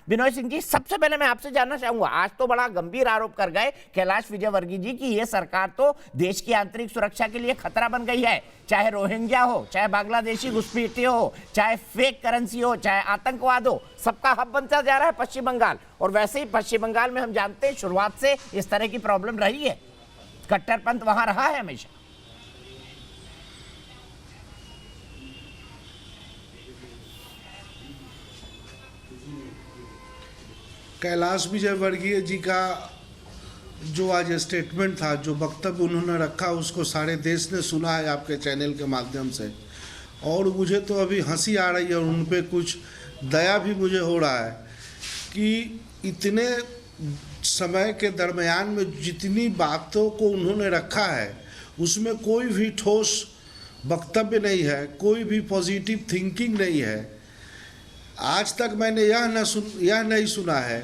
बिनोय सिंह जी, सबसे पहले मैं आपसे जानना चाहूंगा, आज तो बड़ा गंभीर आरोप कर गए कैलाश विजयवर्गीय जी कि ये सरकार तो देश की आंतरिक सुरक्षा के लिए खतरा बन गई है। चाहे रोहिंग्या हो, चाहे बांग्लादेशी घुसपैठिए हो, चाहे फेक करेंसी हो, चाहे आतंकवाद हो, सबका हब बनता जा रहा है पश्चिम बंगाल। और वैसे ही पश्चिम बंगाल में हम जानते हैं शुरुआत से इस तरह की प्रॉब्लम रही है, कट्टरपंथ वहां रहा है हमेशा। कैलाश विजयवर्गीय जी का जो आज स्टेटमेंट था, जो वक्तव्य उन्होंने रखा, उसको सारे देश ने सुना है आपके चैनल के माध्यम से। और मुझे तो अभी हंसी आ रही है और उन पे कुछ दया भी मुझे हो रहा है कि इतने समय के दरमियान में जितनी बातों को उन्होंने रखा है उसमें कोई भी ठोस वक्तव्य नहीं है, कोई भी पॉजिटिव थिंकिंग नहीं है। आज तक मैंने यह नहीं सुना है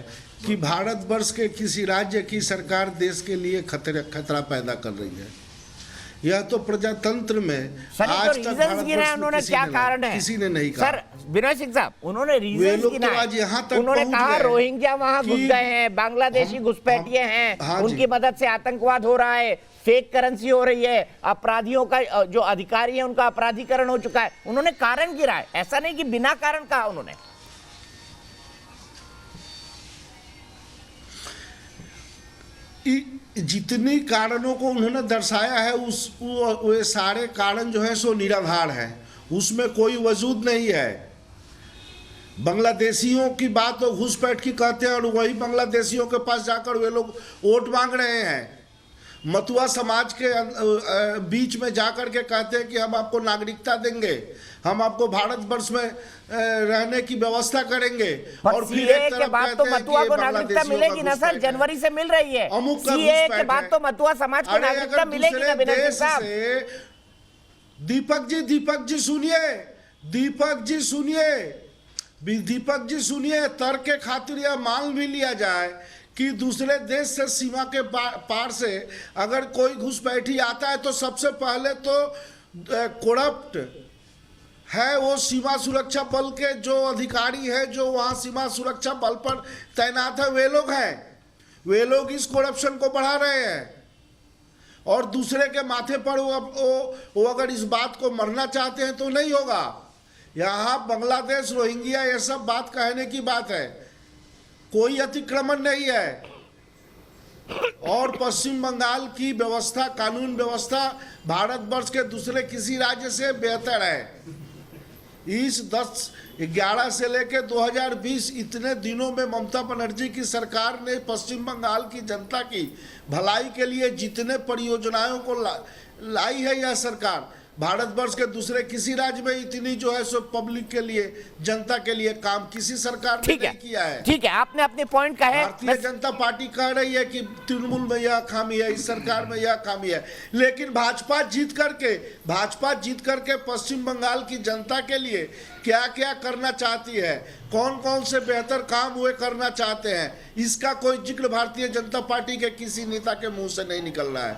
कि भारतवर्ष के किसी राज्य की सरकार देश के लिए खतरा पैदा कर रही है। यह तो प्रजातंत्र में आज तक उन्होंने क्या कारण है, किसी ने नहीं कहा। सर बिनोय सिंह साहब, उन्होंने रीजन गिनाए। उन्होंने कहा रोहिंग्या वहां घुस गए हैं, बांग्लादेशी घुसपैठिए हैं, उनकी मदद से आतंकवाद हो रहा है, फेक करेंसी हो रही है, अपराधियों का जो अधिकारी है उनका अपराधीकरण हो चुका है। उन्होंने कारण गिराए, ऐसा नहीं कि बिना कारण कहा उन्होंने। जितनी कारणों को उन्होंने दर्शाया है वे सारे कारण जो है सो निराधार हैं, उसमें कोई वजूद नहीं है। बांग्लादेशियों की बात तो घुसपैठ की कहते हैं और वही बांग्लादेशियों के पास जाकर वे लोग वोट मांग रहे हैं। मथुआ समाज के बीच में जाकर के कहते हैं कि हम आपको नागरिकता देंगे, हम आपको भारतवर्ष में रहने की व्यवस्था करेंगे। और फिर एक तरफ कहते हैं कि को नागरिकता मिलेगी ना सर, जनवरी से मिल रही है। सीएए के बाद तो मथुआ समाज को नागरिकता मिलेगी ना बिनोय सिंह साहब। दीपक जी सुनिए, तर्क के खातिर यह मान भी लिया जाए कि दूसरे देश से सीमा के पार से अगर कोई घुसपैठी आता है तो सबसे पहले तो करप्ट है वो सीमा सुरक्षा बल के जो अधिकारी है, जो वहाँ सीमा सुरक्षा बल पर तैनात है, वे लोग हैं। वे लोग इस करप्शन को बढ़ा रहे हैं और दूसरे के माथे पर वो अगर इस बात को मरना चाहते हैं तो नहीं होगा। यहाँ बांग्लादेश, रोहिंग्या, ये सब बात कहने की बात है, कोई अतिक्रमण नहीं है। और पश्चिम बंगाल की व्यवस्था, कानून व्यवस्था भारतवर्ष के दूसरे किसी राज्य से बेहतर है। इस 10-11 से लेकर 2020 इतने दिनों में ममता बनर्जी की सरकार ने पश्चिम बंगाल की जनता की भलाई के लिए जितने परियोजनाओं को लाई है, यह सरकार भारतवर्ष के दूसरे किसी राज्य में इतनी जो है सो पब्लिक के लिए, जनता के लिए काम किसी सरकार ने नहीं किया है। ठीक है, आपने अपने पॉइंट कहा है। भारतीय जनता पार्टी कह रही है कि तृणमूल में यह खामी है, इस सरकार में यह खामी है, लेकिन भाजपा जीत करके पश्चिम बंगाल की जनता के लिए क्या क्या करना चाहती है, कौन कौन से बेहतर काम हुए करना चाहते हैं, इसका कोई जिक्र भारतीय जनता पार्टी के किसी नेता के मुंह से नहीं निकल रहा है।